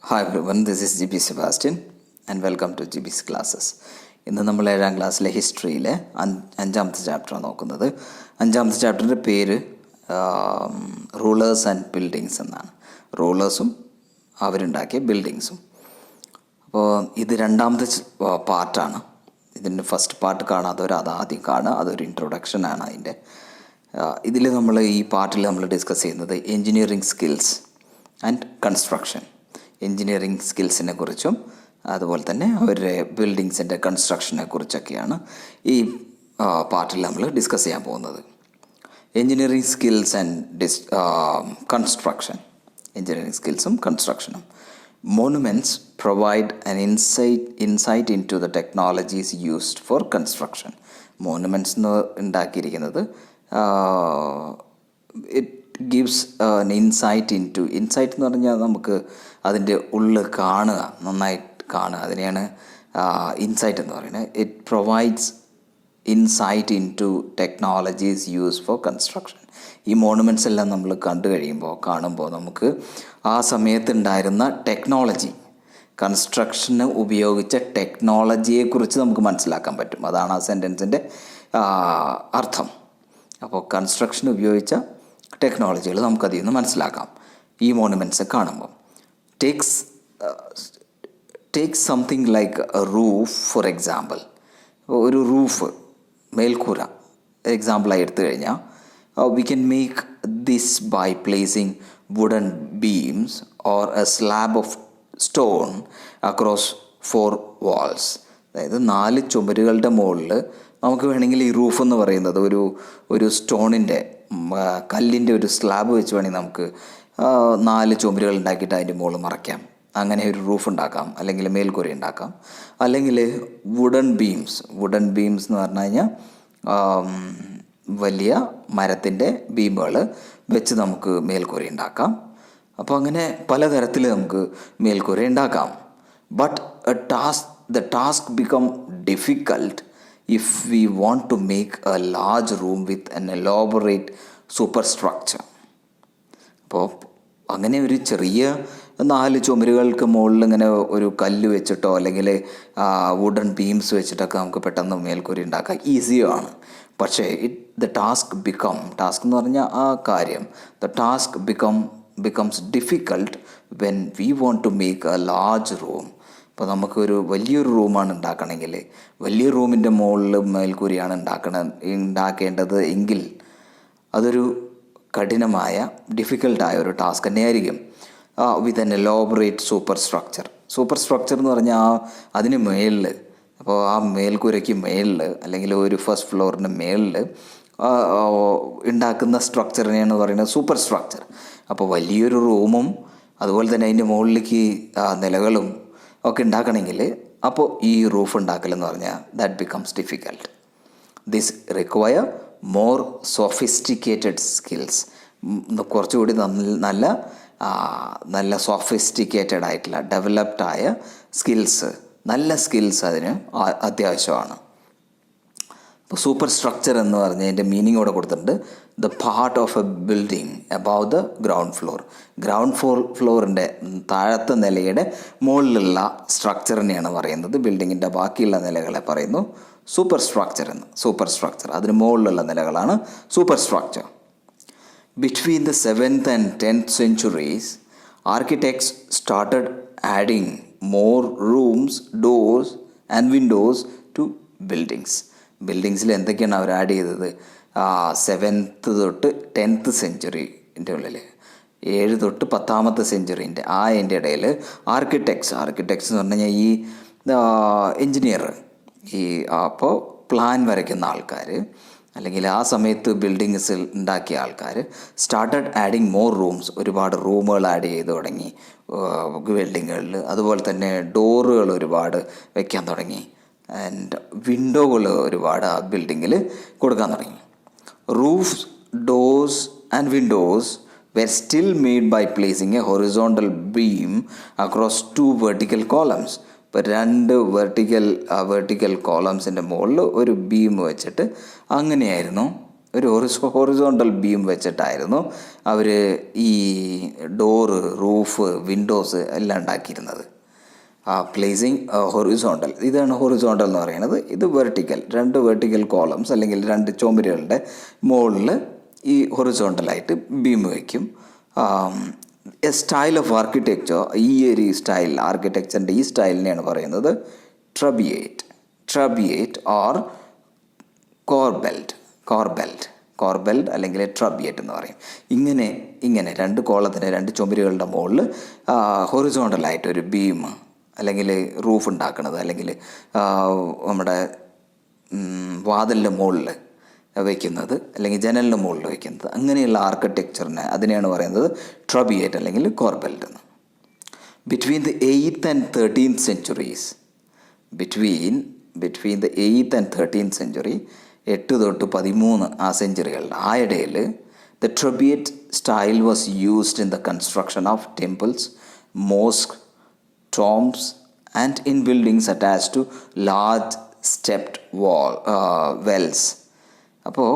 Hi everyone, this is GB Sebastian and welcome to GB's classes. ഇന്ന് നമ്മൾ 7ാം ക്ലാസ്സിലെ ഹിസ്റ്ററിയിലെ അഞ്ചാമത്തെ ചാപ്റ്ററാണ് നോക്കുന്നത്. അഞ്ചാമത്തെ ചാപ്റ്ററിൻ്റെ പേര് റൂളേഴ്സ് ആൻഡ് ബിൽഡിങ്സ് എന്നാണ്. റൂളേഴ്സും അവരുണ്ടാക്കിയ ബിൽഡിങ്സും. അപ്പോൾ ഇത് രണ്ടാമത്തെ പാർട്ടാണ്. ഇതിൻ്റെ ഫസ്റ്റ് പാർട്ട് കാണാത്തവർ അത് ആദ്യം കാണുക. അതൊരു ഇൻട്രൊഡക്ഷനാണ് അതിൻ്റെ. ഇതിൽ ഈ പാർട്ടിൽ നമ്മൾ ഡിസ്കസ് ചെയ്യുന്നത് engineering skills and construction. Engineering സ്കിൽസിനെ കുറിച്ചും അതുപോലെ തന്നെ അവരുടെ ബിൽഡിങ്സിൻ്റെ കൺസ്ട്രക്ഷനെ കുറിച്ചൊക്കെയാണ് ഈ പാർട്ടിൽ നമ്മൾ ഡിസ്കസ് ചെയ്യാൻ പോകുന്നത്. Engineering skills and construction. Engineering സ്കിൽസും കൺസ്ട്രക്ഷനും. Monuments provide an insight into the technologies used for construction. Monuments എന്ന് ഉണ്ടാക്കിയിരിക്കുന്നത് it gives an insight into, insight എന്ന് പറഞ്ഞാൽ നമുക്ക് അതിൻ്റെ ഉള്ളിൽ കാണുക, നന്നായിട്ട് കാണുക, അതിനെയാണ് ഇൻസൈറ്റ് എന്ന് പറയുന്നത്. It provides insight into technologies use for construction. ഈ മോണുമെൻറ്റ്സ് എല്ലാം നമ്മൾ കാണുമ്പോൾ നമുക്ക് ആ സമയത്തുണ്ടായിരുന്ന ടെക്നോളജി, കൺസ്ട്രക്ഷന് ഉപയോഗിച്ച ടെക്നോളജിയെക്കുറിച്ച് നമുക്ക് മനസ്സിലാക്കാൻ പറ്റും. അതാണ് ആ സെൻറ്റൻസിൻ്റെ അർത്ഥം. അപ്പോൾ കൺസ്ട്രക്ഷൻ ഉപയോഗിച്ച ടെക്നോളജികൾ നമുക്കതിൽ നിന്ന് മനസ്സിലാക്കാം ഈ മോണുമെൻറ്റ്സ് കാണുമ്പോൾ. Take something like a roof for example. ഒരു റൂഫ്, മേൽക്കൂര എക്സാമ്പിളായി എടുത്തു കഴിഞ്ഞാൽ we can make this by placing wooden beams or a slab of stone across 4 walls. അതായത് 4 ചുമരുകളുടെ മുകളിൽ നമുക്ക് വേണമെങ്കിൽ ഈ റൂഫ് എന്ന് പറയുന്നത് ഒരു സ്റ്റോണിൻ്റെ, കല്ലിൻ്റെ ഒരു സ്ലാബ് വെച്ച് വേണമെങ്കിൽ നമുക്ക് 4 ചുമരുകൾ ഉണ്ടാക്കിയിട്ട് അതിൻ്റെ മുകളിൽ മറയ്ക്കാം. അങ്ങനെ ഒരു റൂഫ് ഉണ്ടാക്കാം, അല്ലെങ്കിൽ മേൽക്കൂര ഉണ്ടാക്കാം. അല്ലെങ്കിൽ വുഡൻ ബീംസ് എന്ന് പറഞ്ഞു കഴിഞ്ഞാൽ വലിയ മരത്തിൻ്റെ ബീമുകൾ വെച്ച് നമുക്ക് മേൽക്കൂര ഉണ്ടാക്കാം. അപ്പോൾ അങ്ങനെ പലതരത്തിൽ നമുക്ക് മേൽക്കൂര ഉണ്ടാക്കാം. But the task become difficult if we want to make a large room with an elaborate superstructure. അപ്പോൾ അങ്ങനെ ഒരു ചെറിയ 4 ചുമരുകൾക്ക് മുകളിൽ ഇങ്ങനെ ഒരു കല്ല് വെച്ചിട്ടോ അല്ലെങ്കിൽ വുഡൻ ബീംസ് വെച്ചിട്ടൊക്കെ നമുക്ക് പെട്ടെന്ന് മേൽക്കൂര ഉണ്ടാക്കാൻ ഈസിയാണ്. പക്ഷേ ടാസ്ക് എന്ന് പറഞ്ഞാൽ ആ കാര്യം, task becomes difficult when we want to make a large room. അപ്പോൾ നമുക്കൊരു വലിയൊരു റൂമാണ് ഉണ്ടാക്കണമെങ്കിൽ, വലിയ റൂമിൻ്റെ മുകളിൽ മേൽക്കൂരയാണ് ഉണ്ടാക്കേണ്ടത് എങ്കിൽ അതൊരു കഠിനമായ, ഡിഫിക്കൽട്ടായ ഒരു ടാസ്ക് തന്നെയായിരിക്കും. വിത്ത് എൻ എലോബറേറ്റ് സൂപ്പർ സ്ട്രക്ചർ എന്ന് പറഞ്ഞാൽ അതിന് മേളിൽ, അപ്പോൾ ആ മേൽക്കൂരയ്ക്ക് മേളിൽ അല്ലെങ്കിൽ ഒരു ഫസ്റ്റ് ഫ്ലോറിൻ്റെ മേളിൽ ഉണ്ടാക്കുന്ന സ്ട്രക്ചറിനെയാണ് പറയുന്നത് സൂപ്പർ സ്ട്രക്ചർ. അപ്പോൾ വലിയൊരു റൂമും അതുപോലെ തന്നെ അതിൻ്റെ മുകളിലേക്ക് നിലകളും ഒക്കെ ഉണ്ടാക്കണമെങ്കിൽ അപ്പോൾ ഈ റൂഫ് ഉണ്ടാക്കലെന്ന് പറഞ്ഞാൽ that becomes difficult. This require more sophisticated skills. കുറച്ചുകൂടി നല്ല സോഫിസ്റ്റിക്കേറ്റഡ് ആയിട്ടുള്ള, ഡെവലപ്ഡ് ആയ സ്കിൽസ്, നല്ല സ്കിൽസ് അതിന് അത്യാവശ്യമാണ്. ഇപ്പോൾ സൂപ്പർ സ്ട്രക്ചർ എന്ന് പറഞ്ഞതിൻ്റെ മീനിങ് ഇവിടെ കൊടുത്തിട്ടുണ്ട്. The part of a building above the ground ഫ്ലോറിൻ്റെ താഴത്തെ നിലയുടെ മുകളിലുള്ള സ്ട്രക്ചറിനെയാണ് പറയുന്നത്. ബിൽഡിങ്ങിൻ്റെ ബാക്കിയുള്ള നിലകളെ പറയുന്നു സൂപ്പർ സ്ട്രക്ചർ. അതിന് മുകളിലുള്ള നിലകളാണ് super structure. Between the 7th and 10th centuries, architects started adding more rooms, doors and windows to ബിൽഡിങ്സിൽ എന്തൊക്കെയാണ് അവർ ആഡ് ചെയ്തത്? 7th തൊട്ട് 10th സെഞ്ച്വറിൻ്റെ ഉള്ളിൽ, 7 തൊട്ട് 10th സെഞ്ച്വറിൻ്റെ അതിൻ്റെ ഇടയിൽ ആർക്കിടെക്ട്സ് എന്ന് പറഞ്ഞു കഴിഞ്ഞാൽ ഈ എൻജിനീയർ, അപ്പോൾ പ്ലാൻ വരയ്ക്കുന്ന ആൾക്കാർ, അല്ലെങ്കിൽ ആ സമയത്ത് ബിൽഡിങ്സ് ഉണ്ടാക്കിയ ആൾക്കാർ സ്റ്റാർട്ടഡ് ആഡിങ് മോർ റൂംസ്. ഒരുപാട് റൂമുകൾ ആഡ് ചെയ്ത് തുടങ്ങി ബിൽഡിങ്ങുകളിൽ. അതുപോലെ തന്നെ ഡോറുകൾ ഒരുപാട് വയ്ക്കാൻ തുടങ്ങി. ആൻഡ് വിൻഡോകൾ ഒരുപാട് ആ ബിൽഡിങ്ങിൽ കൊടുക്കാൻ തുടങ്ങി. Roofs, doors and Windows were still made by placing a horizontal beam across 2 vertical columns. ഇപ്പോൾ 2 വെർട്ടിക്കൽ കോളംസിൻ്റെ മുകളിൽ ഒരു ബീം വെച്ചിട്ട് അങ്ങനെയായിരുന്നു ഒരു ഹൊറിസോണ്ടൽ ബീം വെച്ചിട്ടായിരുന്നു അവർ ഈ ഡോറ്, റൂഫ്, വിൻഡോസ് എല്ലാം ഉണ്ടാക്കിയിരുന്നത്. പ്ലേസിങ് ഹൊറിസോണ്ടൽ, ഇതാണ് ഹൊറിസോണ്ടൽ എന്ന് പറയുന്നത്. ഇത് വെർട്ടിക്കൽ, 2 വെർട്ടിക്കൽ കോളംസ് അല്ലെങ്കിൽ 2 ചുമരുകളുടെ മുകളിൽ ഈ ഹൊറിസോണ്ടലായിട്ട് ബീം വയ്ക്കും. എ സ്റ്റൈൽ ഓഫ് ആർക്കിടെക്ചർ, ഈ ഒരു സ്റ്റൈൽ, ആർക്കിടെക്ചറിൻ്റെ ഈ സ്റ്റൈലിനെയാണ് പറയുന്നത് ട്രബിയേറ്റ് ഓർ കോർബെൽഡ് അല്ലെങ്കിൽ ട്രബിയേറ്റ് എന്ന് പറയും. ഇങ്ങനെ 2 കോളത്തിന് 2 ചുമരുകളുടെ മുകളിൽ ഹൊറിസോണ്ടലായിട്ടൊരു ബീം അല്ലെങ്കിൽ റൂഫ് ഉണ്ടാക്കുന്നത്, അല്ലെങ്കിൽ നമ്മുടെ വാതിലിൻ്റെ മുകളിൽ വയ്ക്കുന്നത്, അല്ലെങ്കിൽ ജനലിൻ്റെ മുകളിൽ വയ്ക്കുന്നത്, അങ്ങനെയുള്ള ആർക്കിടെക്ചറിനെ അതിനെയാണ് പറയുന്നത് ട്രബിയേറ്റ് അല്ലെങ്കിൽ കോർബെൽഡ് എന്ന്. Between the 8th and 13th centuries, between the 8th and 13th century, 8 തൊട്ട് 13 ആ സെഞ്ചുറികളുടെ ഇടയിൽ the trabeate style was used in the construction of temples, mosque, tombs and in buildings attached to large stepped wells. അപ്പോൾ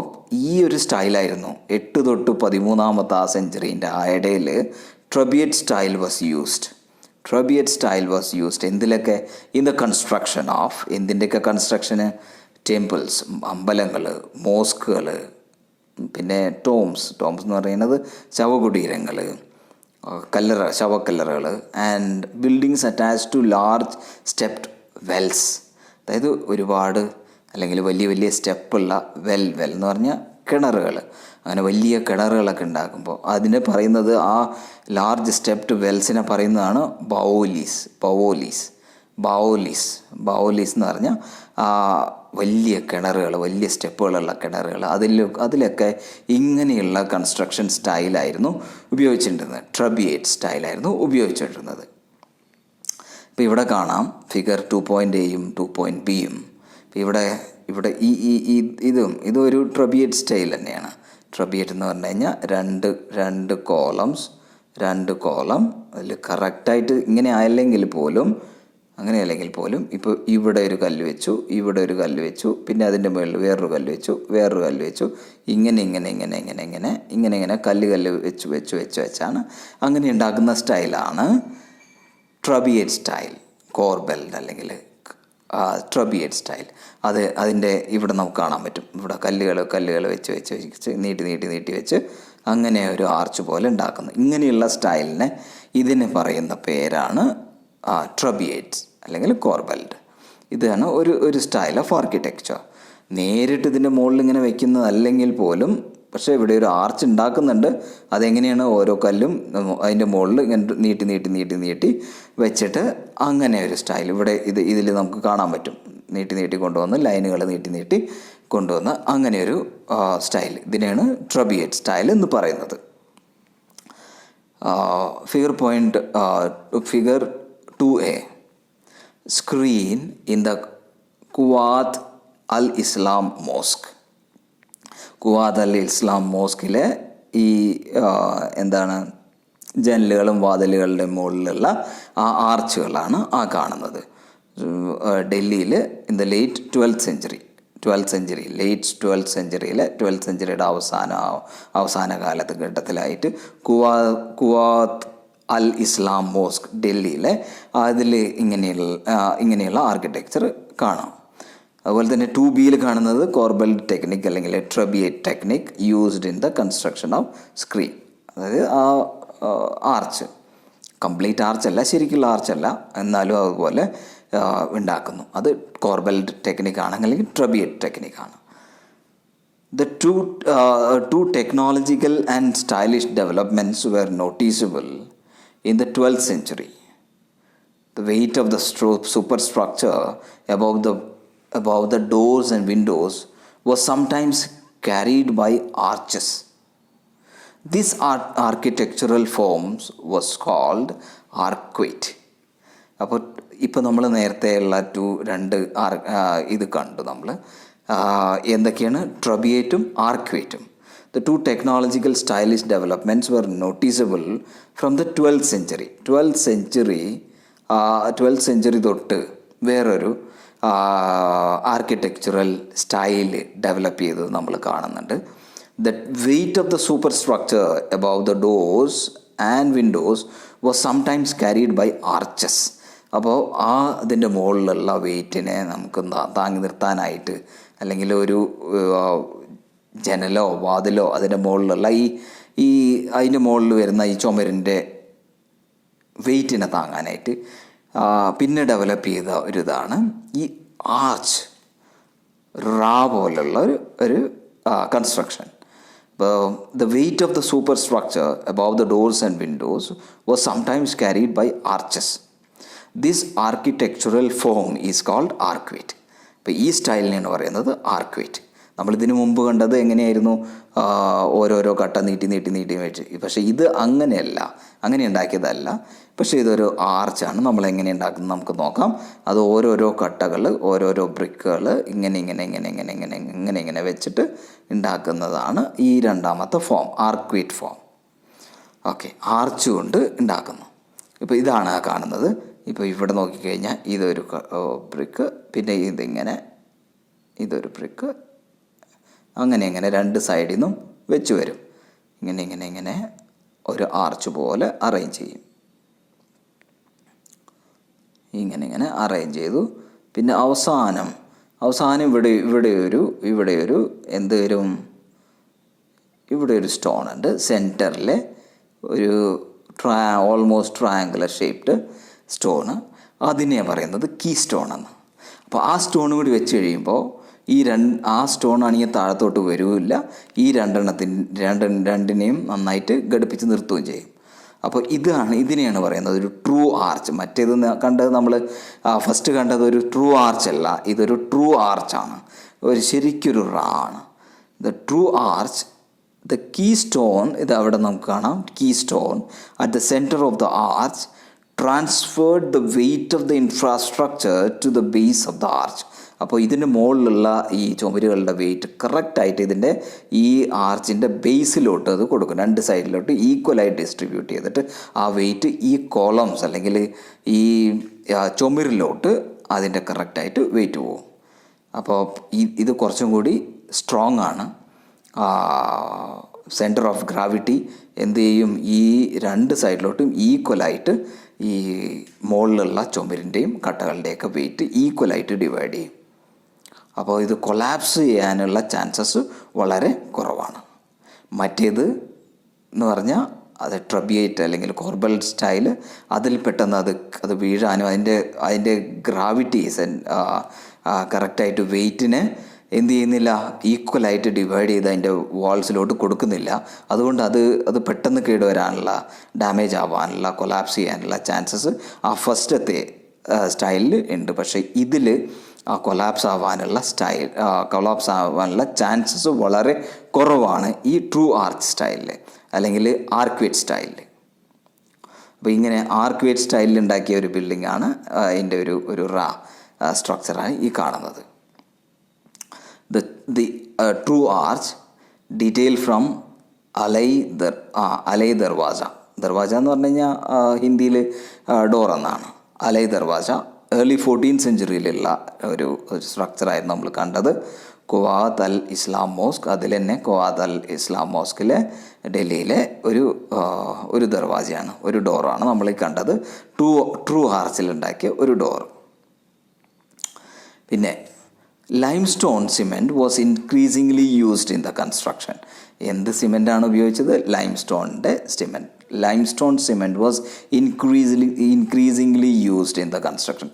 ഈ ഒരു സ്റ്റൈലായിരുന്നു 8 തൊട്ട് 13th ആ സെഞ്ചുറീൻ്റെ ഇടയിൽ ട്രബിയേറ്റ് സ്റ്റൈൽ വാസ് യൂസ്ഡ് എന്തിലൊക്കെ? ഇൻ ദ കൺസ്ട്രക്ഷൻ ഓഫ്, എന്തിൻ്റെയൊക്കെ കൺസ്ട്രക്ഷന്? ടെമ്പിൾസ്, അമ്പലങ്ങൾ, മോസ്കുകൾ, പിന്നെ ടോംസ് എന്ന് പറയുന്നത് ശവകുടീരങ്ങൾ, ശവക്കല്ലറകൾ, and buildings attach to large stepped wells, അതായത് ഒരുപാട് അല്ലെങ്കിൽ വലിയ സ്റ്റെപ്പുള്ള വെൽ എന്ന് പറഞ്ഞാൽ കിണറുകൾ, അങ്ങനെ വലിയ കിണറുകളൊക്കെ ഉണ്ടാക്കുമ്പോൾ അതിനെ പറയുന്നത്, ആ ലാർജ് സ്റ്റെപ്ഡ് വെൽസിനെ പറയുന്നതാണ് ബൗവോലീസ് എന്ന് പറഞ്ഞാൽ വലിയ കിണറുകൾ, വലിയ സ്റ്റെപ്പുകളുള്ള കിണറുകൾ, അതിലൊക്കെ ഇങ്ങനെയുള്ള കൺസ്ട്രക്ഷൻ സ്റ്റൈലായിരുന്നു ഉപയോഗിച്ചിട്ടുള്ളത്. ട്രബിയേറ്റ് സ്റ്റൈലായിരുന്നു ഉപയോഗിച്ചിട്ടുള്ളത്. ഇപ്പോൾ ഇവിടെ കാണാം ഫിഗർ 2.Aയും 2.Bയും. ഇവിടെ ഇതൊരു ട്രബിയേറ്റ് സ്റ്റൈൽ തന്നെയാണ്. ട്രബിയേറ്റ് എന്ന് പറഞ്ഞു കഴിഞ്ഞാൽ രണ്ട് കോളംസ്, 2 കോളം, അതിൽ കറക്റ്റായിട്ട് അങ്ങനെയല്ലെങ്കിൽ പോലും ഇപ്പോൾ ഇവിടെ ഒരു കല്ല് വെച്ചു, ഇവിടെ ഒരു കല്ല് വെച്ചു, പിന്നെ അതിൻ്റെ മുകളിൽ വേറൊരു കല്ല് വെച്ചു, ഇങ്ങനെ കല്ല് വെച്ചാണ് അങ്ങനെ ഉണ്ടാക്കുന്ന സ്റ്റൈലാണ് ട്രബിയേറ്റ് സ്റ്റൈൽ, കോർബെൽഡ് അല്ലെങ്കിൽ ട്രബിയേറ്റ് സ്റ്റൈൽ. അതിൻ്റെ ഇവിടെ നമുക്ക് കാണാൻ പറ്റും. ഇവിടെ കല്ലുകൾ വെച്ച് നീട്ടി വെച്ച് അങ്ങനെ ഒരു ആർച്ച് പോലെ ഉണ്ടാക്കുന്നു. ഇങ്ങനെയുള്ള സ്റ്റൈലിനെ ഇതിന് പറയുന്ന പേരാണ് ട്രബിയേറ്റ്സ് അല്ലെങ്കിൽ കോർബെൽഡ്. ഇതാണ് ഒരു സ്റ്റൈൽ ഓഫ് ആർക്കിടെക്ചർ. നേരിട്ട് ഇതിൻ്റെ മുകളിൽ ഇങ്ങനെ വെക്കുന്നതല്ലെങ്കിൽ പോലും, പക്ഷേ ഇവിടെ ഒരു ആർച്ച് ഉണ്ടാക്കുന്നുണ്ട്. അതെങ്ങനെയാണ്? ഓരോ കല്ലും അതിൻ്റെ മുകളിൽ ഇങ്ങനെ നീട്ടി വെച്ചിട്ട് അങ്ങനെ ഒരു സ്റ്റൈൽ ഇതിൽ നമുക്ക് കാണാൻ പറ്റും. നീട്ടി കൊണ്ടുവന്ന് ലൈനുകൾ നീട്ടി കൊണ്ടുവന്ന് അങ്ങനെയൊരു സ്റ്റൈൽ, ഇതിനെയാണ് ട്രബിയേറ്റ് സ്റ്റൈൽ എന്ന് പറയുന്നത്. Figure 2A, screen in the Quwwat al Islam mosque. Quwwat al Islam മോസ്കിലെ ഈ ജനലുകളും വാതിലുകളുടെ മുകളിലുള്ള ആ ആർച്ചുകളാണ് കാണുന്നത്. ഡൽഹിയിൽ ഇൻ ദ ലേറ്റ് 12th സെഞ്ചുറിയുടെ അവസാന കാലഘട്ടത്തിലായിട്ട് കുവാത്ത് അൽ ഇസ്ലാം മോസ്ക് ഡൽഹിയിലെ അതിൽ ഇങ്ങനെയുള്ള ആർക്കിടെക്ചർ കാണാം. അതുപോലെ തന്നെ 2Bയിൽ കാണുന്നത് കോർബെൽഡ് ടെക്നിക് അല്ലെങ്കിൽ trabeate technique used in the construction of screen. അതായത് ആ ആർച്ച്, കംപ്ലീറ്റ് ആർച്ചല്ല, ശരിക്കുള്ള ആർച്ചല്ല, എന്നാലും അതുപോലെ ഉണ്ടാക്കുന്നു. അത് കോർബെൽഡ് ടെക്നിക്കാണ് അല്ലെങ്കിൽ ട്രബിയേറ്റ് ടെക്നിക്കാണ്. The two technological and stylish developments were noticeable in the 12th century. The weight of the superstructure above the doors and windows was sometimes carried by arches. This architectural forms was called arcuate. അപ്പോൾ ഇപ്പോൾ നമ്മൾ നേരത്തെയുള്ള ഇത് കണ്ടു നമ്മൾ. എന്തൊക്കെയാണ്? ട്രബിയേറ്റും ആർക്വേറ്റും. The two technological stylish developments were noticeable from the 12th century. 12th century തൊട്ട് വേറൊരു ആർക്കിടെക്ചറൽ സ്റ്റൈൽ ഡെവലപ്പ് ചെയ്തത് നമ്മൾ കാണുന്നുണ്ട്. The weight of the superstructure above the doors and windows was sometimes carried by arches. അപ്പോൾ അതിൻ്റെ മുകളിലുള്ള വെയിറ്റിനെ നമുക്ക് താങ്ങി നിർത്താനായിട്ട് അല്ലെങ്കിൽ ഒരു ജനലോ വാതിലോ അതിൻ്റെ മുകളിലുള്ള ഈ അതിൻ്റെ മുകളിൽ വരുന്ന ഈ ചുമരിൻ്റെ വെയിറ്റിനെ താങ്ങാനായിട്ട് പിന്നെ ഡെവലപ്പ് ചെയ്ത ഒരു ഇതാണ് ഈ ആർച്ച്, റാ പോലുള്ള ഒരു construction. The weight of the superstructure above the doors and windows was sometimes carried by arches. This architectural form is called arcuate. ഇപ്പോൾ ഈ സ്റ്റൈലിനാണ് പറയുന്നത് ആർക്വേറ്റ്. നമ്മളിതിനു മുമ്പ് കണ്ടത് എങ്ങനെയായിരുന്നു, ഓരോരോ കട്ട നീട്ടി വെച്ച്. പക്ഷേ ഇത് അങ്ങനെയല്ല, അങ്ങനെ ഉണ്ടാക്കിയതല്ല. പക്ഷേ ഇതൊരു ആർച്ചാണ്. നമ്മൾ എങ്ങനെ ഉണ്ടാക്കുന്നത് നമുക്ക് നോക്കാം. അത് ഓരോരോ കട്ടകൾ, ഓരോരോ ബ്രിക്കുകൾ ഇങ്ങനെ വെച്ചിട്ട് ഉണ്ടാക്കുന്നതാണ് ഈ രണ്ടാമത്തെ ഫോം, ആർക്വേറ്റ് ഫോം. ഓക്കെ, ആർച്ച് കൊണ്ട് ഉണ്ടാക്കുന്നു. ഇപ്പോൾ ഇതാണ് കാണുന്നത്. ഇപ്പോൾ ഇവിടെ നോക്കിക്കഴിഞ്ഞാൽ ഇതൊരു ബ്രിക്ക്, പിന്നെ ഇതൊരു ബ്രിക്ക്, അങ്ങനെ രണ്ട് സൈഡിൽ നിന്നും വെച്ച് വരും. ഇങ്ങനെ ഒരു ആർച്ച് പോലെ അറേഞ്ച് ചെയ്യും. ഇങ്ങനെ അറേഞ്ച് ചെയ്തു. പിന്നെ അവസാനം ഇവിടെ ഒരു എന്ത് വരും, ഇവിടെ ഒരു സ്റ്റോൺ ഉണ്ട് സെൻറ്ററിൽ, ഒരു ഓൾമോസ്റ്റ് ട്രയാങ്കുലർ ഷേപ്ഡ് സ്റ്റോണ്. അതിനെ പറയുന്നത് കീ സ്റ്റോൺ എന്ന്. അപ്പോൾ ആ സ്റ്റോൺ കൂടി വെച്ച് കഴിയുമ്പോൾ ആ സ്റ്റോൺ ആണെങ്കിൽ താഴത്തോട്ട് വരില്ല, ഈ രണ്ടിനെയും നന്നായിട്ട് ഘടിപ്പിച്ച് നിർത്തുകയും ചെയ്യും. അപ്പോൾ ഇതിനെയാണ് പറയുന്നത് ഒരു ട്രൂ ആർച്ച്. മറ്റേത് കണ്ടത് നമ്മൾ ഫസ്റ്റ് കണ്ടത് ഒരു ട്രൂ ആർച്ച് അല്ല, ഇതൊരു ട്രൂ ആർച്ചാണ്, ഒരു ശരിക്കൊരു റാ ആണ്. The true arch, the key stone, ഇത് അവിടെ നമുക്ക് കാണാം, key stone at the center of the arch transferred the weight of the infrastructure to the base of the arch. അപ്പോൾ ഇതിൻ്റെ മുകളിലുള്ള ഈ ചുമരുകളുടെ വെയിറ്റ് കറക്റ്റായിട്ട് ഇതിൻ്റെ ഈ ആർച്ചിൻ്റെ ബേസിലോട്ട് അത് കൊടുക്കും. രണ്ട് സൈഡിലോട്ട് ഈക്വലായിട്ട് ഡിസ്ട്രിബ്യൂട്ട് ചെയ്തിട്ട് ആ വെയിറ്റ് ഈ കോളംസ് അല്ലെങ്കിൽ ഈ ചുമരിലോട്ട് അതിൻ്റെ കറക്റ്റായിട്ട് വെയിറ്റ് പോകും. അപ്പോൾ ഇത് കുറച്ചും കൂടി സ്ട്രോങ് ആണ്. സെൻറ്റർ ഓഫ് ഗ്രാവിറ്റി എന്ത് ചെയ്യും, ഈ രണ്ട് സൈഡിലോട്ടും ഈക്വലായിട്ട് ഈ മുകളിലുള്ള ചുമരിൻ്റെയും കട്ടകളുടെയൊക്കെ വെയിറ്റ് ഈക്വലായിട്ട് ഡിവൈഡ് ചെയ്യും. അപ്പോൾ ഇത് കൊളാപ്സ് ചെയ്യാനുള്ള ചാൻസസ് വളരെ കുറവാണ്. മറ്റേത് എന്ന് പറഞ്ഞാൽ അത് ട്രബിയേറ്റ് അല്ലെങ്കിൽ കോർബൽ സ്റ്റൈൽ, അതിൽ പെട്ടെന്ന് അത് വീഴാനും അതിൻ്റെ ഗ്രാവിറ്റീസ് കറക്റ്റായിട്ട് വെയിറ്റിനെ എന്ത് ചെയ്യുന്നില്ല, ഈക്വലായിട്ട് ഡിവൈഡ് ചെയ്ത് അതിൻ്റെ വാൾസിലോട്ട് കൊടുക്കുന്നില്ല. അതുകൊണ്ട് അത് പെട്ടെന്ന് കേടുവരാനുള്ള, ഡാമേജ് ആവാനുള്ള, കൊളാപ്സ് ചെയ്യാനുള്ള ചാൻസസ് ആ ഫസ്റ്റത്തെ സ്റ്റൈലിൽ ഉണ്ട്. പക്ഷേ ഇതിൽ കൊളാപ്സ് ആവാനുള്ള ചാൻസസ് വളരെ കുറവാണ് ഈ ട്രൂ ആർച്ച് സ്റ്റൈലിൽ അല്ലെങ്കിൽ ആർക്വേറ്റ് സ്റ്റൈലിൽ. അപ്പോൾ ഇങ്ങനെ ആർക്വേറ്റ് സ്റ്റൈലിൽ ഉണ്ടാക്കിയ ഒരു ബിൽഡിംഗ് ആണ് അതിൻ്റെ ഒരു റാ സ്ട്രക്ചറാണ് ഈ കാണുന്നത്. The true arch detail from അലൈ ദർവാജ. ദർവാജ എന്ന് പറഞ്ഞു കഴിഞ്ഞാൽ ഹിന്ദിയിൽ ഡോർ എന്നാണ്. അലൈ ദർവാജ ഏർലി 14th സെഞ്ച്വറിയിലുള്ള ഒരു സ്ട്രക്ചറായിരുന്നു നമ്മൾ കണ്ടത്. കുവാത്ത് അൽ ഇസ്ലാം മോസ്ക്, അതിൽ തന്നെ കുവാത്ത് അൽ ഇസ്ലാം മോസ്കിലെ ഡൽഹിയിലെ ഒരു ദർവാജയാണ്, ഒരു ഡോറാണ് നമ്മൾ ഈ കണ്ടത്. ട്രൂ ആർച്ചിലുണ്ടാക്കിയ ഒരു ഡോർ. പിന്നെ limestone cement was increasingly used in the construction. എന്ത് സിമെൻ്റാണ് ഉപയോഗിച്ചത്? ലൈംസ്റ്റോണിൻ്റെ cement. Limestone cement was increasingly used in the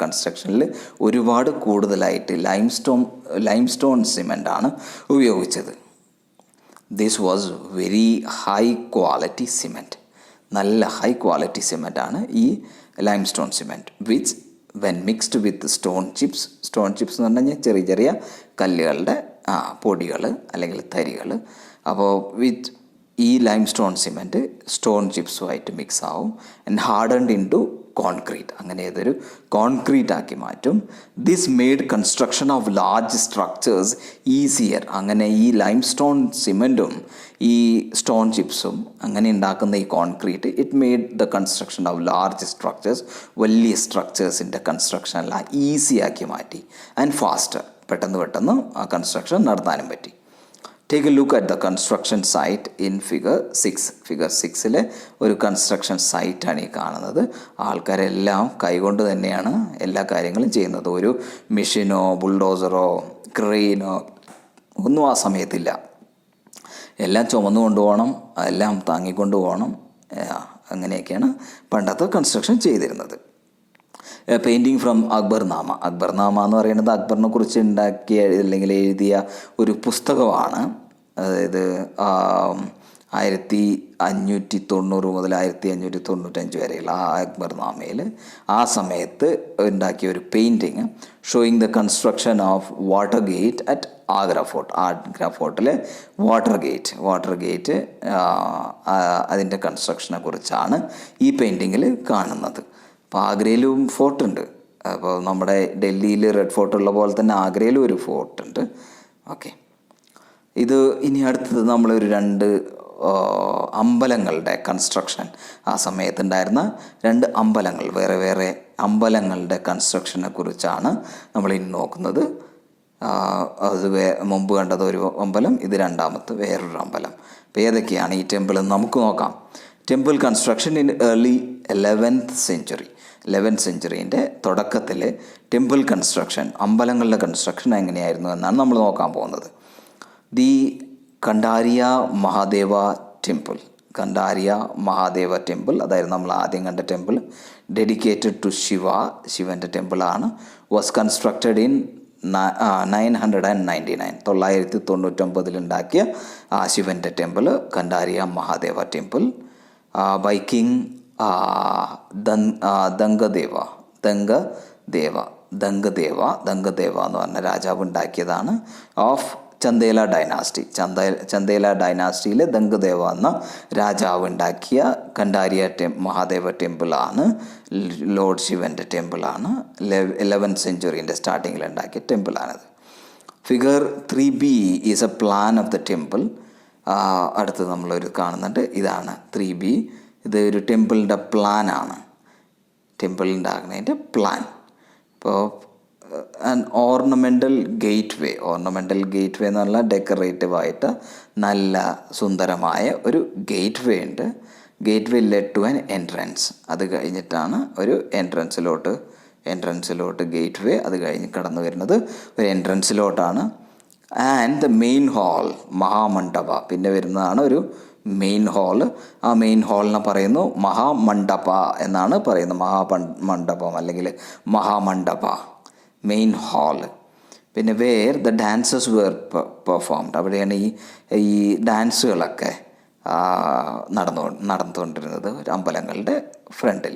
കൺസ്ട്രക്ഷനിൽ ഒരുപാട് കൂടുതലായിട്ട് ലൈംസ്റ്റോൺ സിമെൻ്റാണ് ഉപയോഗിച്ചത്. This was very high quality cement. നല്ല ഹൈ ക്വാളിറ്റി സിമെൻ്റാണ് ഈ limestone cement. Which when mixed with stone chips എന്ന് പറഞ്ഞു കഴിഞ്ഞാൽ ചെറിയ ചെറിയ കല്ലുകളുടെ പൊടികൾ അല്ലെങ്കിൽ തരികൾ. അപ്പോൾ വിത്ത് ഈ ലൈംസ്റ്റോൺ സിമെൻറ്റ് സ്റ്റോൺ ചിപ്സുമായിട്ട് മിക്സ് ആവും and hardened into concrete. അങ്ങനെ ഇതൊരു കോൺക്രീറ്റ് ആക്കി മാറ്റും. This made construction of large structures easier. അങ്ങനെ ഈ ലൈംസ്റ്റോൺ സിമെൻറ്റും ഈ സ്റ്റോൺ ചിപ്സും അങ്ങനെ ഉണ്ടാക്കുന്ന ഈ concrete it made the construction of large structures, വലിയ സ്ട്രക്ചേഴ്സിൻ്റെ കൺസ്ട്രക്ഷനെല്ലാം ഈസി ആക്കി മാറ്റി. ആൻഡ് ഫാസ്റ്റർ, പെട്ടെന്ന് ആ കൺസ്ട്രക്ഷൻ നടത്താനും പറ്റി. Take a look at the construction site in figure 6. Figure 6 ഒരു കൺസ്ട്രക്ഷൻ സൈറ്റാണ് ഈ കാണുന്നത്. ആൾക്കാരെല്ലാം കൈകൊണ്ട് തന്നെയാണ് എല്ലാ കാര്യങ്ങളും ചെയ്യുന്നത്. ഒരു മെഷീനോ ബുൾഡോസറോ ക്രെയിനോ ഒന്നും ആ സമയത്തില്ല. എല്ലാം ചുമന്നു കൊണ്ടുപോകണം, എല്ലാം താങ്ങിക്കൊണ്ട് പോകണം. അങ്ങനെയൊക്കെയാണ് പണ്ടത്തെ കൺസ്ട്രക്ഷൻ ചെയ്തിരുന്നത്. Painting from Akbarnama. അക്ബർനാമ എന്ന് പറയുന്നത് അക്ബറിനെ കുറിച്ച് ഉണ്ടാക്കിയ അല്ലെങ്കിൽ എഴുതിയ ഒരു പുസ്തകമാണ്. അതായത് 1590 മുതൽ 1595 വരെയുള്ള ആ അക്ബർനാമയിൽ ആ സമയത്ത് ഉണ്ടാക്കിയ ഒരു painting showing the construction of water gate at Agra fort. Agra ഫോർട്ടിലെ വാട്ടർ ഗേറ്റ് അതിൻ്റെ കൺസ്ട്രക്ഷനെ കുറിച്ചാണ് ഈ പെയിൻറ്റിങ്ങിൽ കാണുന്നത്. അപ്പോൾ ആഗ്രയിലും ഫോർട്ടുണ്ട്. അപ്പോൾ നമ്മുടെ ഡൽഹിയിൽ റെഡ് ഫോർട്ട് ഉള്ള പോലെ തന്നെ ആഗ്രയിലും ഒരു ഫോർട്ടുണ്ട്. ഓക്കെ, ഇത് ഇനി അടുത്തത് നമ്മളൊരു 2 അമ്പലങ്ങളുടെ കൺസ്ട്രക്ഷൻ, ആ സമയത്തുണ്ടായിരുന്ന 2 അമ്പലങ്ങൾ, വേറെ അമ്പലങ്ങളുടെ കൺസ്ട്രക്ഷനെ കുറിച്ചാണ് നമ്മളിനി നോക്കുന്നത്. അത് മുമ്പ് കണ്ടത് ഒരു അമ്പലം, ഇത് രണ്ടാമത്തെ വേറൊരു അമ്പലം. അപ്പോൾ ഏതൊക്കെയാണ് ഈ ടെമ്പിൾ എന്ന് നമുക്ക് നോക്കാം. Temple construction in early 11th century. 11th centuryൻ്റെ തുടക്കത്തിൽ ടെമ്പിൾ കൺസ്ട്രക്ഷൻ, അമ്പലങ്ങളുടെ കൺസ്ട്രക്ഷൻ എങ്ങനെയായിരുന്നു എന്നാണ് നമ്മൾ നോക്കാൻ പോകുന്നത്. The Kandariya Mahadeva temple. Kandariya Mahadeva temple അതായത് നമ്മൾ ആദ്യം കണ്ട ടെമ്പിൾ, ഡെഡിക്കേറ്റഡ് ടു ശിവൻ്റെ ടെമ്പിളാണ്. Was constructed in 999. 999 ഉണ്ടാക്കിയ ശിവൻ്റെ temple Kandariya Mahadeva temple by king Dangadeva എന്ന് പറഞ്ഞ രാജാവ് ഉണ്ടാക്കിയതാണ്. Of Chandela dynasty. ചന്ദേല ഡൈനാസ്റ്റിയിലെ ദംഗദേവ എന്ന രാജാവ് ഉണ്ടാക്കിയ കണ്ടാരിയ മഹാദേവ ടെമ്പിളാണ്, ലോർഡ് ശിവൻ്റെ ടെമ്പിളാണ്. 11th centuryൻ്റെ സ്റ്റാർട്ടിങ്ങിൽ ഉണ്ടാക്കിയ ടെമ്പിളാണിത്. Figure 3B is a plan of the temple. അടുത്ത് നമ്മളൊരു കാണുന്നുണ്ട്, ഇതാണ് 3B. ഇത് ഒരു ടെമ്പിളിൻ്റെ പ്ലാനാണ്, ടെമ്പിൾ ഉണ്ടാക്കുന്നതിൻ്റെ പ്ലാൻ. ഇപ്പോൾ ഓർണമെൻ്റൽ ഗേറ്റ് വേ എന്ന് പറഞ്ഞാൽ ഡെക്കറേറ്റീവായിട്ട് നല്ല സുന്ദരമായ ഒരു ഗേറ്റ് വേ ഉണ്ട്. Gateway led to an entrance. അത് കഴിഞ്ഞിട്ടാണ് ഒരു എൻട്രൻസിലോട്ട് ഗേറ്റ് വേ, അത് കഴിഞ്ഞ് കടന്നു വരുന്നത് ഒരു എൻട്രൻസിലോട്ടാണ്. And the main hall mahamandapa. പിന്നെ വരുന്നതാണ് ഒരു മെയിൻ ഹാൾ. ആ മെയിൻ ഹാളിനെ പറയുന്നു മഹാമണ്ഡപ എന്നാണ് പറയുന്നത്. മഹാമണ്ഡപം അല്ലെങ്കിൽ മഹാമണ്ഡപ, മെയിൻ ഹാൾ. പിന്നെ where the dances were performed. അവിടെയാണ് ഈ ഡാൻസുകളൊക്കെ നടന്നുകൊണ്ടിരുന്നത് അമ്പലങ്ങളുടെ ഫ്രണ്ടിൽ,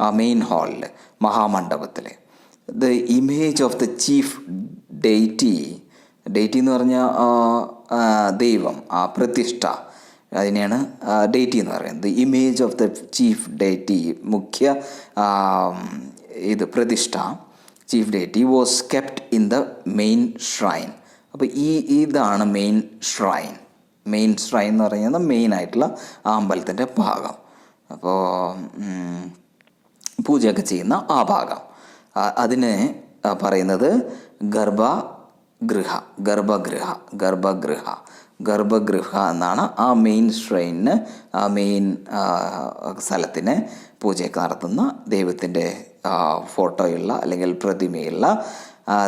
ആ മെയിൻ ഹാളിൽ, മഹാമണ്ഡപത്തിൽ. The image of the chief deity എന്ന് പറഞ്ഞാൽ ദൈവം, ആ പ്രതിഷ്ഠ, അതിനെയാണ് ഡെയ്റ്റി എന്ന് പറയുന്നത്. The image of the chief deity, മുഖ്യ പ്രതിഷ്ഠ, chief deity was kept in the main shrine. അപ്പോൾ ഇതാണ് മെയിൻ ഷ്രൈൻ എന്ന് പറയുന്നത് മെയിൻ ആയിട്ടുള്ള ആ അമ്പലത്തിൻ്റെ ഭാഗം. അപ്പോൾ പൂജയൊക്കെ ചെയ്യുന്ന ആ ഭാഗം, അതിന് പറയുന്നത് ഗർഭഗൃഹ എന്നാണ്. ആ മെയിൻ ഷ്രൈനിന്, ആ മെയിൻ സ്ഥലത്തിന് പൂജയൊക്കെ നടത്തുന്ന ദൈവത്തിൻ്റെ ഫോട്ടോയുള്ള അല്ലെങ്കിൽ പ്രതിമയുള്ള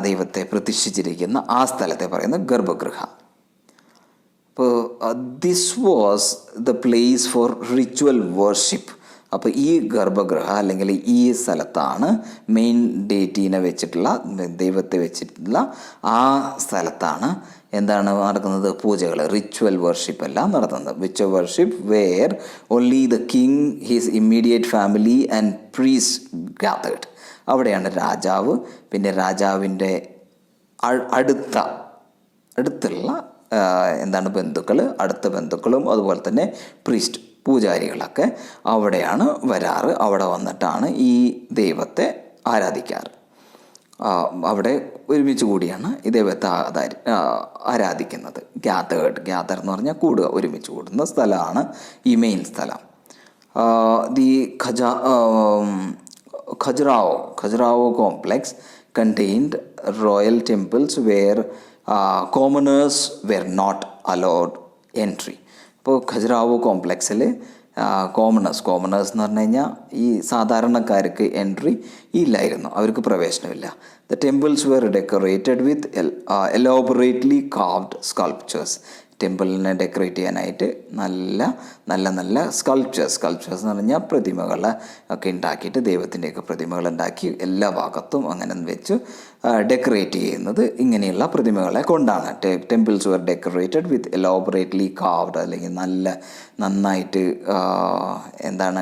ദൈവത്തെ പ്രതിഷ്ഠിച്ചിരിക്കുന്ന ആ സ്ഥലത്തെ പറയുന്ന ഗർഭഗൃഹ. അപ്പോൾ this was the place for ritual worship. അപ്പോൾ ഈ ഗർഭഗൃഹ അല്ലെങ്കിൽ ഈ സ്ഥലത്താണ് മെയിൻ ഡേറ്റീനെ വെച്ചിട്ടുള്ള, ദൈവത്തെ വെച്ചിട്ടുള്ള ആ സ്ഥലത്താണ് എന്താണ് നടക്കുന്നത്? പൂജകൾ, റിച്വൽ വർഷിപ്പ് എല്ലാം നടത്തുന്നത്. Ritual worship where only the king, his immediate family and priest gathered. അവിടെയാണ് രാജാവ്, പിന്നെ രാജാവിൻ്റെ അടുത്തുള്ള അടുത്ത ബന്ധുക്കളും അതുപോലെ തന്നെ പ്രീസ്റ്റ്, പൂജാരികളൊക്കെ അവിടെയാണ് വരാറ്. അവിടെ വന്നിട്ടാണ് ഈ ദൈവത്തെ ആരാധിക്കാറ്. അവിടെ ഒരുമിച്ച് കൂടിയാണ് ഈ ദൈവത്തെ ആരാധിക്കുന്നത്. ഗ്യാതർ എന്ന് പറഞ്ഞാൽ കൂടുക, ഒരുമിച്ച് കൂടുന്ന സ്ഥലമാണ് ഈ മെയിൻ സ്ഥലം. The Khajuraho complex contained royal temples where commoners were not allowed entry. ഇപ്പോൾ ഖജുറാഹോ കോംപ്ലക്സിൽ കോമണേഴ്സ് എന്ന് പറഞ്ഞു കഴിഞ്ഞാൽ ഈ സാധാരണക്കാർക്ക് എൻട്രി ഇല്ലായിരുന്നു, അവർക്ക് പ്രവേശനമില്ല. The temples were decorated with elaborately carved sculptures. ടെമ്പിളിനെ ഡെക്കറേറ്റ് ചെയ്യാനായിട്ട് നല്ല സ്കൾപ്ചേഴ്സ് എന്ന് പറഞ്ഞാൽ പ്രതിമകൾ ഒക്കെ ഉണ്ടാക്കിയിട്ട് ദൈവത്തിൻ്റെയൊക്കെ പ്രതിമകൾ ഉണ്ടാക്കി എല്ലാ ഭാഗത്തും അങ്ങനെ വെച്ച് ഡെക്കറേറ്റ് ചെയ്യുന്നത് ഇങ്ങനെയുള്ള പ്രതിമകളെ കൊണ്ടാണ്. Temples were decorated with elaborately carved, അല്ലെങ്കിൽ നന്നായിട്ട്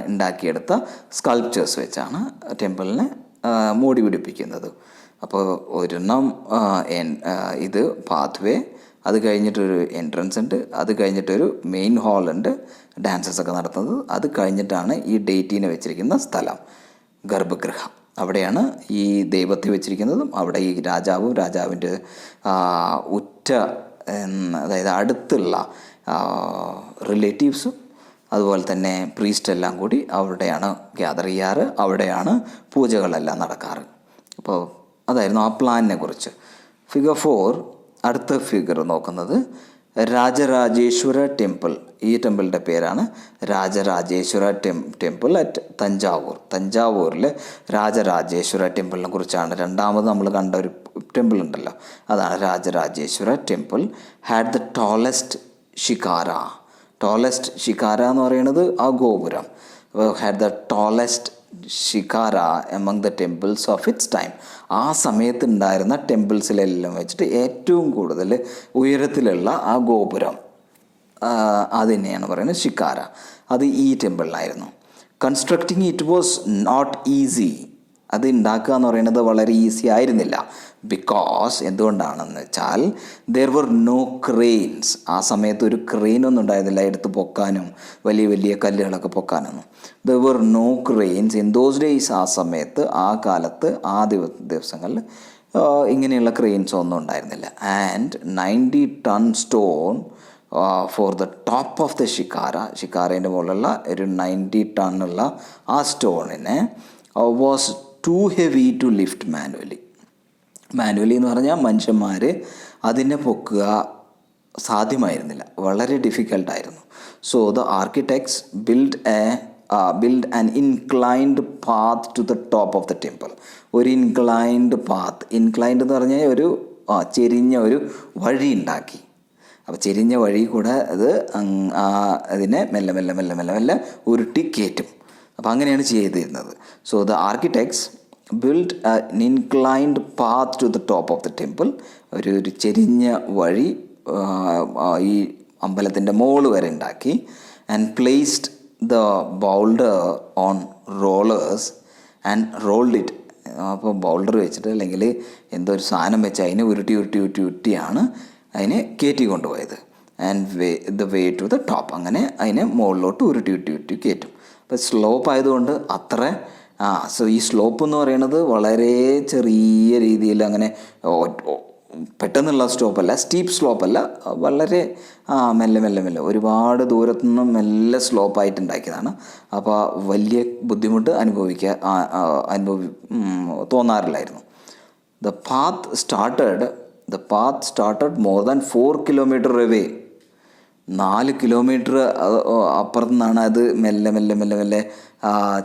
ഉണ്ടാക്കിയെടുത്ത സ്കൾപ്ചേഴ്സ് വെച്ചാണ് ടെമ്പിളിനെ മൂടി പിടിപ്പിക്കുന്നത്. അപ്പോൾ ഒരെണ്ണം ഇത് പാത്വേ, അത് കഴിഞ്ഞിട്ടൊരു എൻട്രൻസ് ഉണ്ട്, അത് കഴിഞ്ഞിട്ടൊരു മെയിൻ ഹാളുണ്ട് ഡാൻസസ് ഒക്കെ നടത്തുന്നത്, അത് കഴിഞ്ഞിട്ടാണ് ഈ ഡേറ്റിനെ വെച്ചിരിക്കുന്ന സ്ഥലം ഗർഭഗൃഹം. അവിടെയാണ് ഈ ദൈവത്തെ വെച്ചിരിക്കുന്നതും അവിടെ ഈ രാജാവിൻ്റെ അതായത് അടുത്തുള്ള റിലേറ്റീവ്സും അതുപോലെ തന്നെ പ്രീസ്റ്റ് എല്ലാം കൂടി അവിടെയാണ് ഗ്യാദർ ചെയ്യാറ്, അവിടെയാണ് പൂജകളെല്ലാം നടക്കാറ്. അപ്പോൾ അതായിരുന്നു ആ പ്ലാനിനെ കുറിച്ച്. ഫിഗർ 4, അടുത്ത ഫിഗർ നോക്കുന്നത് രാജരാജേശ്വര ടെമ്പിൾ. ഈ ടെമ്പിളിൻ്റെ പേരാണ് രാജരാജേശ്വര ടെമ്പിൾ അറ്റ് തഞ്ചാവൂരിൽ രാജരാജേശ്വര ടെമ്പിളിനെ കുറിച്ചാണ്. രണ്ടാമത് നമ്മൾ കണ്ട ഒരു ടെമ്പിൾ ഉണ്ടല്ലോ, അതാണ് Rajarajeshwara temple. Had the tallest shikara എന്ന് പറയുന്നത് ആ ഗോപുരം. Had the tallest shikara among the temples of its time. ആ സമയത്ത് ഉണ്ടായിരുന്ന ടെമ്പിൾസിലെല്ലാം വെച്ചിട്ട് ഏറ്റവും കൂടുതൽ ഉയരത്തിലുള്ള ആ ഗോപുരം അതിനെയാണ് പറയുന്നത് ഷിക്കാര. അത് ഈ ടെമ്പിളിലായിരുന്നു. Constructing it was not easy. അത് ഉണ്ടാക്കുക എന്ന് പറയുന്നത് വളരെ ഈസി ആയിരുന്നില്ല. ബിക്കോസ് എന്തുകൊണ്ടാണെന്ന് വെച്ചാൽ ദർ വർ നോ ക്രെയിൻസ്. ആ സമയത്ത് ഒരു ക്രെയിനൊന്നും ഉണ്ടായിരുന്നില്ല എടുത്ത് പൊക്കാനും വലിയ കല്ലുകളൊക്കെ പൊക്കാനൊന്നും. There were no cranes in those days. ആ സമയത്ത് ആ കാലത്ത് ആ ദിവസങ്ങളിൽ ഇങ്ങനെയുള്ള ക്രെയിൻസ് ഒന്നും ഉണ്ടായിരുന്നില്ല. And 90 ton stone for the top of the ഷിക്കാരേൻ്റെ മുകളിലുള്ള ഒരു 90 ടണ്ണുള്ള ആ സ്റ്റോണിനെ was too heavy to lift manually എന്ന് പറഞ്ഞാൽ മനുഷ്യന്മാർ അതിനെ പൊക്കുക സാധ്യമായിരുന്നില്ല, വളരെ ഡിഫിക്കൽട്ടായിരുന്നു. So the architects build an inclined path to the top of the temple. ഒരു ഇൻക്ലൈൻഡ് എന്ന് പറഞ്ഞാൽ ഒരു ചെരിഞ്ഞ ഒരു വഴി ഉണ്ടാക്കി. അപ്പോൾ ചെരിഞ്ഞ വഴി കൂടെ അതിനെ മെല്ലെ ഉരുട്ടി കയറ്റും. അപ്പോൾ അങ്ങനെയാണ് ചെയ്തിരുന്നത്. So the architects build an inclined path to the top of the temple. ഒരു ചെരിഞ്ഞ വഴി ഈ അമ്പലത്തിൻ്റെ മുകൾ വരെ ഉണ്ടാക്കി. And placed the boulder on rollers and rolled it. അപ്പോൾ ബൗൾഡർ വെച്ചിട്ട് അല്ലെങ്കിൽ എന്തോ ഒരു സാധനം വെച്ച് അതിനെ ഉരുട്ടിയാണ് അതിനെ കയറ്റി കൊണ്ടുപോയത്. And the way to the top, അങ്ങനെ അതിനെ മുകളിലോട്ട് ഉരുട്ടി കയറ്റും. അപ്പോൾ സ്ലോപ്പ് ആയതുകൊണ്ട് അത്ര സോ ഈ സ്ലോപ്പ് എന്ന് പറയുന്നത് വളരെ ചെറിയ രീതിയിൽ അങ്ങനെ പെട്ടെന്നുള്ള സ്റ്റീപ്പ് സ്ലോപ്പല്ല, വളരെ മെല്ലെ ഒരുപാട് ദൂരത്തു നിന്നും മെല്ലെ സ്ലോപ്പായിട്ട് ഉണ്ടാക്കിയതാണ്. അപ്പോൾ വലിയ ബുദ്ധിമുട്ട് തോന്നാറില്ലായിരുന്നു. The path started more than 4 kilometre away. 4 kilometre അപ്പുറത്തു നിന്നാണ് അത് മെല്ലെ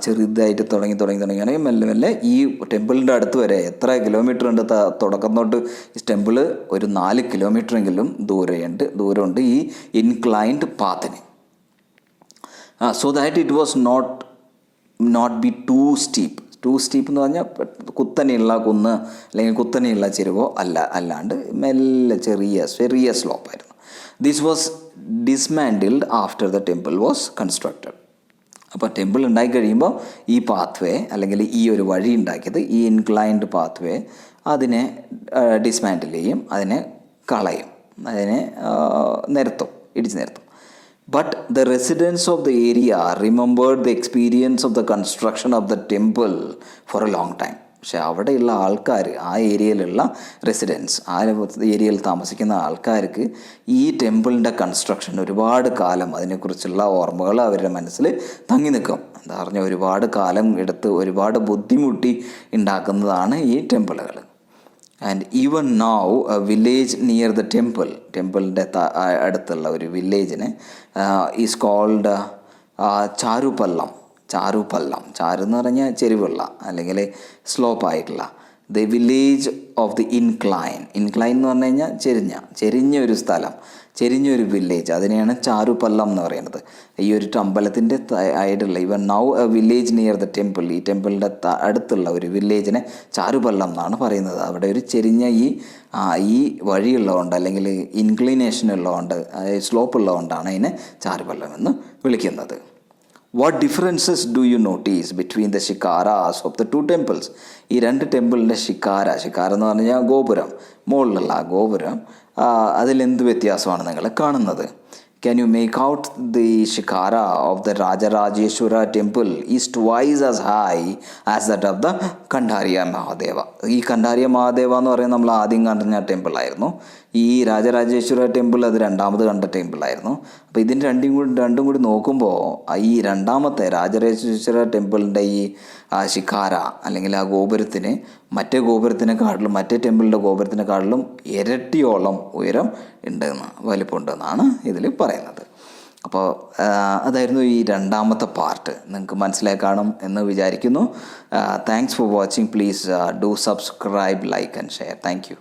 ചെറുതായിട്ട് തുടങ്ങിയാണെങ്കിൽ മെല്ലെ ഈ ടെമ്പിളിൻ്റെ അടുത്ത് വരെ എത്ര കിലോമീറ്റർ ഉണ്ട് തുടക്കം തൊട്ട് ഈ ടെമ്പിൾ ഒരു 4 കിലോമീറ്ററെങ്കിലും ദൂരമുണ്ട് ഈ ഇൻക്ലൈൻഡ് പാത്തിന്. So that it was not be too steep എന്ന് പറഞ്ഞാൽ കുത്തനെയുള്ള കുന്ന് അല്ലെങ്കിൽ കുത്തനെയുള്ള ചെരുവോ അല്ലാണ്ട് മെല്ലെ ചെറിയ സ്ലോപ്പായിരുന്നു. This was dismantled after the temple was constructed. അപ്പോൾ ടെമ്പിൾ ഉണ്ടായി കഴിയുമ്പോൾ ഈ പാത്വേ അല്ലെങ്കിൽ ഈ ഒരു വഴി ഉണ്ടാക്കിയത് ഈ ഇൻക്ലൈൻഡ് പാത്വേ അതിനെ ഡിസ്മാൻഡിൽ ചെയ്യും, അതിനെ കളയും, അതിനെ ഇടിച്ചു നിരത്തും. But the residents of the area remembered the experience of the construction of the temple for a long time. പക്ഷേ അവിടെയുള്ള ആൾക്കാർ, ആ ഏരിയയിലുള്ള റെസിഡൻസ്, ആ ഏരിയയിൽ താമസിക്കുന്ന ആൾക്കാർക്ക് ഈ ടെമ്പിളിൻ്റെ കൺസ്ട്രക്ഷൻ ഒരുപാട് കാലം അതിനെക്കുറിച്ചുള്ള ഓർമ്മകൾ അവരുടെ മനസ്സിൽ തങ്ങി നിൽക്കും. എന്താ പറഞ്ഞാൽ ഒരുപാട് കാലം എടുത്ത് ഒരുപാട് ബുദ്ധിമുട്ടി ഉണ്ടാക്കുന്നതാണ് ഈ ടെമ്പിളുകൾ. And even now a village near the ടെമ്പിളിൻ്റെ അടുത്തുള്ള ഒരു വില്ലേജിന് ഈസ് കോൾഡ് ചാരുപള്ളം. ചാരു എന്ന് പറഞ്ഞാൽ ചെരിവുള്ള അല്ലെങ്കിൽ സ്ലോപ്പായിട്ടുള്ള. The village of the incline എന്ന് പറഞ്ഞു കഴിഞ്ഞാൽ ചെരിഞ്ഞ ഒരു സ്ഥലം, ചെരിഞ്ഞൊരു വില്ലേജ്, അതിനെയാണ് ചാരുപള്ളം എന്ന് പറയുന്നത്. ഈ ഒരു അമ്പലത്തിൻ്റെ ആയിട്ടുള്ള ഇവൻ now a village near the temple, ഈ ടെമ്പിളിൻ്റെ അടുത്തുള്ള ഒരു വില്ലേജിനെ ചാരുപള്ളം എന്നാണ് പറയുന്നത്. അവിടെ ഒരു ചെരിഞ്ഞ ഈ വഴിയുള്ളതുകൊണ്ട് അല്ലെങ്കിൽ ഇൻക്ലിനേഷൻ ഉള്ളതുകൊണ്ട്, സ്ലോപ്പ് ഉള്ളതുകൊണ്ടാണ് അതിനെ ചാരുപള്ളം എന്ന് വിളിക്കുന്നത്. What differences do you notice between the shikharas of the two temples? ഈ രണ്ട് ടെമ്പിളിൻ്റെ ഷിക്കാര എന്ന് പറഞ്ഞാൽ ഗോപുരം, മുകളിലുള്ള ആ ഗോപുരം, അതിലെന്ത് വ്യത്യാസമാണ് നിങ്ങൾ കാണുന്നത്? Can you make out the shikara of the Rajarajeshwara temple is twice as high as that of the Kandhariya Mahadeva? ഈ കണ്ഠാരിയ മഹാദേവ എന്ന് പറയുന്നത് നമ്മൾ ആദ്യം കണ്ട ടെമ്പിളായിരുന്നു. ഈ രാജരാജേശ്വര ടെമ്പിൾ അത് രണ്ടാമത് കണ്ട ടെമ്പിളായിരുന്നു. അപ്പോൾ ഇതിന് രണ്ടും കൂടി നോക്കുമ്പോൾ ഈ രണ്ടാമത്തെ രാജരാജേശ്വര ടെമ്പിളിൻ്റെ ഈ ശിഖാര അല്ലെങ്കിൽ ആ ഗോപുരത്തിന് മറ്റേ ടെമ്പിളിൻ്റെ ഗോപുരത്തിനെക്കാട്ടിലും ഇരട്ടിയോളം ഉയരം ഉണ്ടെന്ന്, വലിപ്പമുണ്ടെന്നാണ് ഇതിൽ പറയുന്നത്. അപ്പോൾ അതായിരുന്നു ഈ രണ്ടാമത്തെ പാർട്ട്. നിങ്ങൾക്ക് മനസ്സിലായി കാണും എന്ന് വിചാരിക്കുന്നു. Thanks for watching. Please do subscribe, like and share. Thank you.